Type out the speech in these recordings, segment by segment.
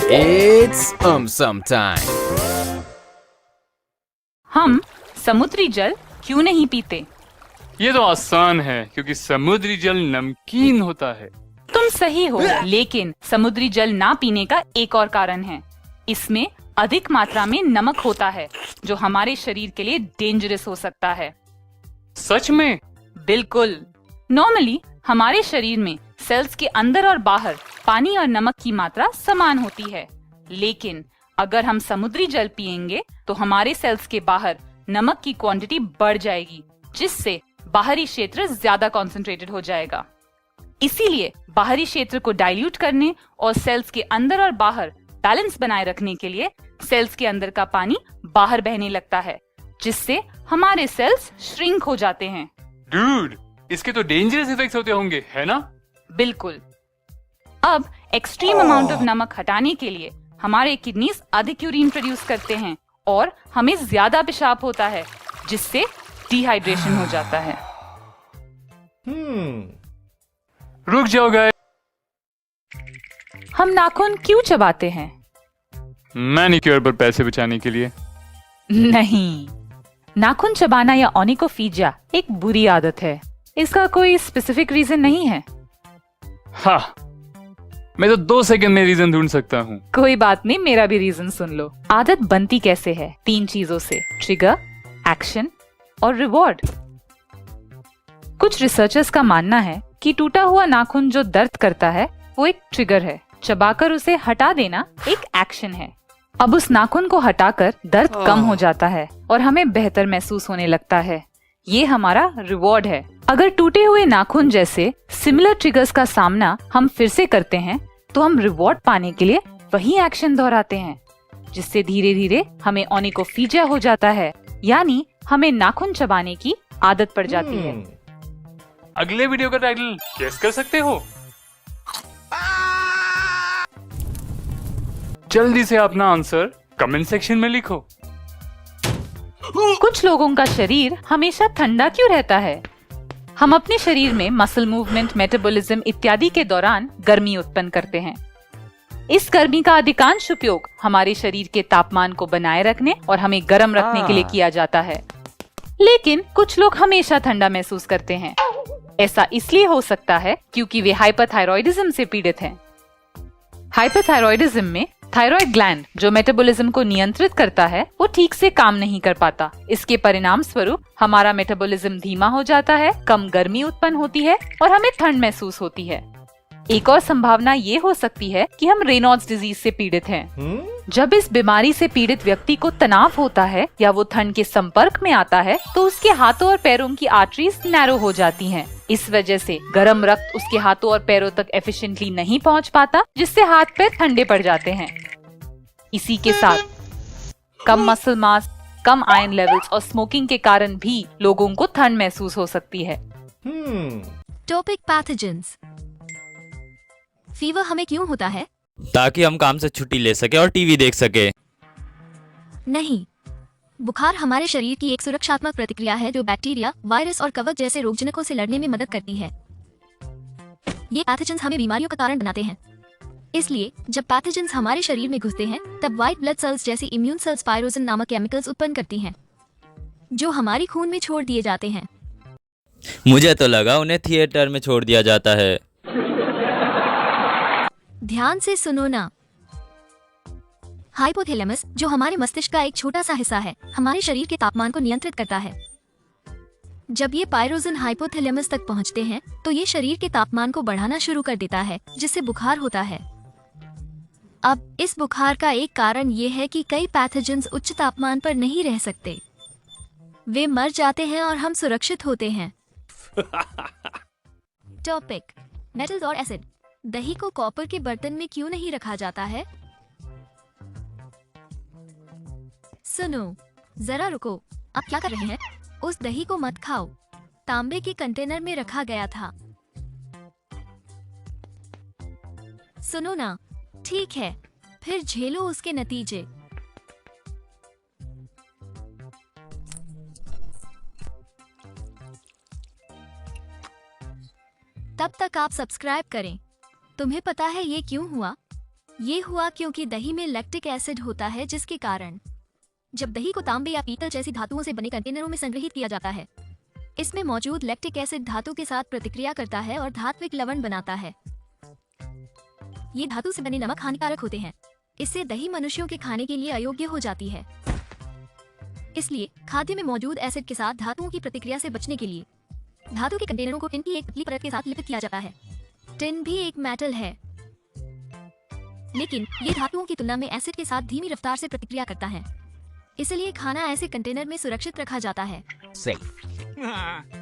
It's some time. हम समुद्री जल क्यों नहीं पीते? ये तो आसान है क्योंकि समुद्री जल नमकीन होता है। तुम सही हो, लेकिन समुद्री जल ना पीने का एक और कारण है। इसमें अधिक मात्रा में नमक होता है जो हमारे शरीर के लिए डेंजरस हो सकता है। सच में? बिल्कुल। नॉर्मली हमारे शरीर में सेल्स के अंदर और बाहर पानी और नमक की मात्रा समान होती है, लेकिन अगर हम समुद्री जल पिएंगे तो हमारे सेल्स के बाहर नमक की क्वांटिटी बढ़ जाएगी, जिससे बाहरी क्षेत्र ज्यादा कंसंट्रेटेड हो जाएगा। इसीलिए बाहरी क्षेत्र को डाइल्यूट करने और सेल्स के अंदर और बाहर बैलेंस बनाए रखने के लिए सेल्स के अंदर का पानी बाहर बहने लगता है, जिससे हमारे सेल्स श्रिंक हो जाते हैं। डूड, इसके तो डेंजरस इफेक्ट्स होते होंगे, है ना? बिल्कुल। अब एक्सट्रीम अमाउंट ऑफ नमक हटाने के लिए हमारे किडनीज अधिक यूरिन प्रोड्यूस करते हैं और हमें ज्यादा पेशाब होता है, जिससे डिहाइड्रेशन हो जाता है। रुक जाओ गाइस। हम नाखून क्यों चबाते हैं? मैनिक्योर पर पैसे बचाने के लिए। नहीं, नाखून चबाना या ओनिकोफीजिया एक बुरी आदत है। इसका कोई स्पेसिफिक रीजन नहीं है। हाँ, मैं तो 2 सेकंड में रीजन ढूंढ सकता हूँ। कोई बात नहीं, मेरा भी रीजन सुन लो। आदत बनती कैसे है? 3 चीजों से: ट्रिगर, एक्शन और रिवॉर्ड। कुछ रिसर्चर्स का मानना है कि टूटा हुआ नाखून जो दर्द करता है वो एक ट्रिगर है, चबाकर उसे हटा देना एक एक्शन है। अब उस नाखून को हटाकर दर्द कम हो जाता है और हमें बेहतर महसूस होने लगता है। ये हमारा रिवॉर्ड है। अगर टूटे हुए नाखून जैसे सिमिलर ट्रिगर्स का सामना हम फिर से करते हैं तो हम रिवॉर्ड पाने के लिए वही एक्शन दोहराते हैं, जिससे धीरे धीरे हमें ओनिकोफीजिया हो जाता है, यानी हमें नाखून चबाने की आदत पड़ जाती है। अगले वीडियो का टाइटल गेस कर सकते हो? जल्दी से अपना आंसर कमेंट सेक्शन में लिखो। कुछ लोगों का शरीर हमेशा ठंडा क्यों रहता है? हम अपने शरीर में मसल मूवमेंट, मेटाबॉलिज्म इत्यादि के दौरान गर्मी उत्पन्न करते हैं। इस गर्मी का अधिकांश उपयोग हमारे शरीर के तापमान को बनाए रखने और हमें गर्म रखने के लिए किया जाता है। लेकिन कुछ लोग हमेशा ठंडा महसूस करते हैं। ऐसा इसलिए हो सकता है क्योंकि वे हाइपरथायरॉयडिज्म से पीड़ित हैं। हाइपरथायरॉयडिज्म में थायराइड ग्लैंड जो मेटाबॉलिज्म को नियंत्रित करता है वो ठीक से काम नहीं कर पाता। इसके परिणाम स्वरूप हमारा मेटाबॉलिज्म धीमा हो जाता है, कम गर्मी उत्पन्न होती है और हमें ठंड महसूस होती है। एक और संभावना ये हो सकती है कि हम रेनॉल्ड्स डिजीज से पीड़ित हैं। जब इस बीमारी से पीड़ित व्यक्ति को तनाव होता है या वो ठंड के संपर्क में आता है तो उसके हाथों और पैरों की आर्टरीज नैरो हो जाती हैं। इस वजह से गर्म रक्त उसके हाथों और पैरों तक एफिशिएंटली नहीं पहुंच पाता, जिससे हाथ पैर ठंडे पड़ जाते हैं। इसी के साथ कम मसल मास, कम आयरन लेवल्स और स्मोकिंग के कारण भी लोगों को ठंड महसूस हो सकती है। Topic pathogens. फीवर हमें क्यों होता है? ताकि हम काम से छुट्टी ले सके और टीवी देख सके। नहीं, बुखार हमारे शरीर की एक सुरक्षात्मक प्रतिक्रिया है जो बैक्टीरिया, वायरस और कवक जैसे रोगजनकों से लड़ने में मदद करती है। ये पैथोजेंस हमें बीमारियों का कारण बनाते हैं। इसलिए जब पैथोजेंस हमारे शरीर में घुसते हैं तब व्हाइट ब्लड सेल्स जैसी इम्यून सेल्स पायरोसिन नामक केमिकल्स उत्पन्न करती हैं, जो हमारे खून में छोड़ दिए जाते हैं। मुझे तो लगा उन्हें थिएटर में छोड़ दिया जाता है। ध्यान से सुनो ना। हाइपोथैलेमस, जो हमारे मस्तिष्क का एक छोटा सा हिस्सा है, हमारे शरीर के तापमान को नियंत्रित करता है। जब ये पायरोसिन हाइपोथैलेमस तक पहुंचते हैं तो ये शरीर के तापमान को बढ़ाना शुरू कर देता है, जिससे बुखार होता है। अब इस बुखार का एक कारण ये है कि कई पैथोजेंस उच्च तापमान पर नहीं रह सकते। वे मर जाते हैं और हम सुरक्षित होते हैं। टॉपिक मेटल्स और एसिड। दही को कॉपर के बर्तन में क्यों नहीं रखा जाता है? सुनो, जरा रुको, आप क्या कर रहे हैं? उस दही को मत खाओ, तांबे के कंटेनर में रखा गया था। सुनो ना, ठीक है, फिर झेलो उसके नतीजे। तब तक आप सब्सक्राइब करें। तुम्हें पता है ये क्यों हुआ? ये हुआ क्योंकि दही में लैक्टिक एसिड होता है, जिसके कारण जब दही को तांबे या पीतल जैसी धातुओं से बने कंटेनरों में संग्रहित किया जाता है, इसमें मौजूद लैक्टिक एसिड धातु के साथ प्रतिक्रिया करता है और धात्विक लवण बनाता है। ये धातु से बने नमक हानिकारक होते हैं, इससे दही मनुष्यों के खाने के लिए अयोग्य हो जाती है। इसलिए खाद्य में मौजूद एसिड के साथ धातुओं की प्रतिक्रिया से बचने के लिए धातु के कंटेनरों को टिन की एक पतली परत के साथ लेपित किया जाता है। टिन भी एक मेटल है, लेकिन ये धातुओं की तुलना में एसिड के साथ धीमी रफ्तार से प्रतिक्रिया करता है, इसलिए खाना ऐसे कंटेनर में सुरक्षित रखा जाता है। Safe.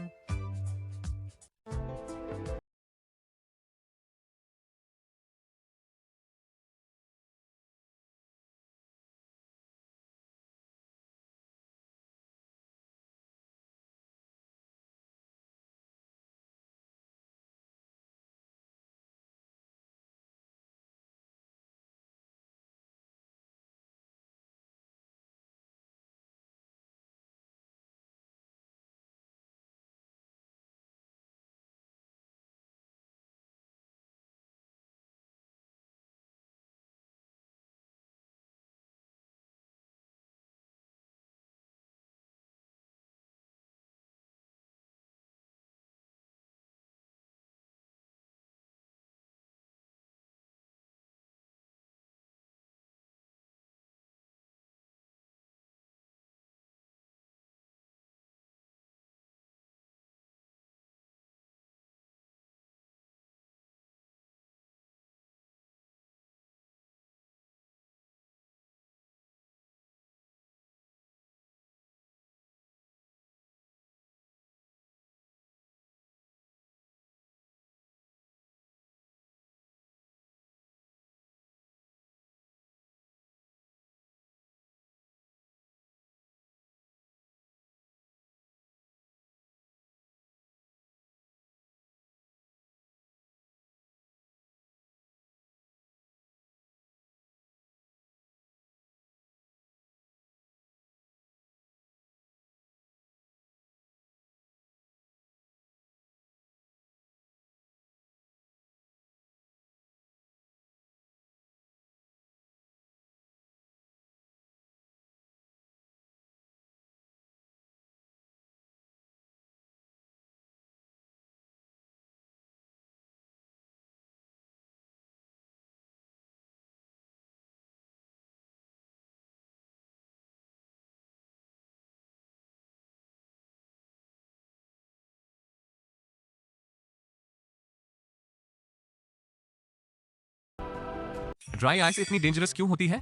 ड्राई आइस इतनी डेंजरस क्यों होती है?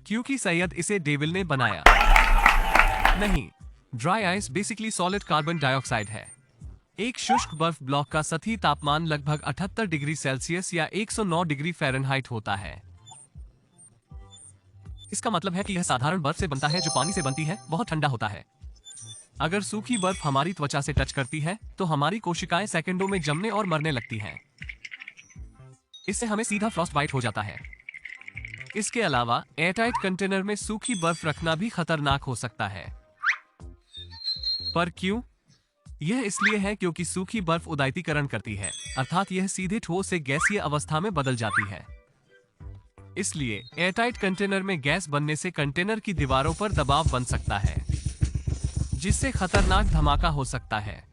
क्योंकि सैयद इसे डेविल ने बनाया। नहीं, dry ice basically solid carbon dioxide है। एक शुष्क बर्फ ब्लॉक का सतही तापमान लगभग 78 डिग्री सेल्सियस या 109 डिग्री फ़ारेनहाइट होता है। इसका मतलब है कि यह साधारण बर्फ से बनता है जो पानी से बनती है, बहुत ठंडा होता है। अगर सूखी बर्फ हमारी त्वचा से टच करती है तो हमारी कोशिकाएं सेकंडों में जमने और मरने लगती हैं। इससे हमें सीधा फ्रॉस्ट बाइट हो जाता है। इसके अलावा एयरटाइट कंटेनर में सूखी बर्फ रखना भी खतरनाक हो सकता है। पर क्यों? यह इसलिए है क्योंकि सूखी बर्फ उदाईतीकरण करती है, अर्थात यह सीधे ठोस से गैसीय अवस्था में बदल जाती है। इसलिए एयरटाइट कंटेनर में गैस बनने से कंटेनर की दीवारों पर दबाव बन सकता है, जिससे खतरनाक धमाका हो सकता है।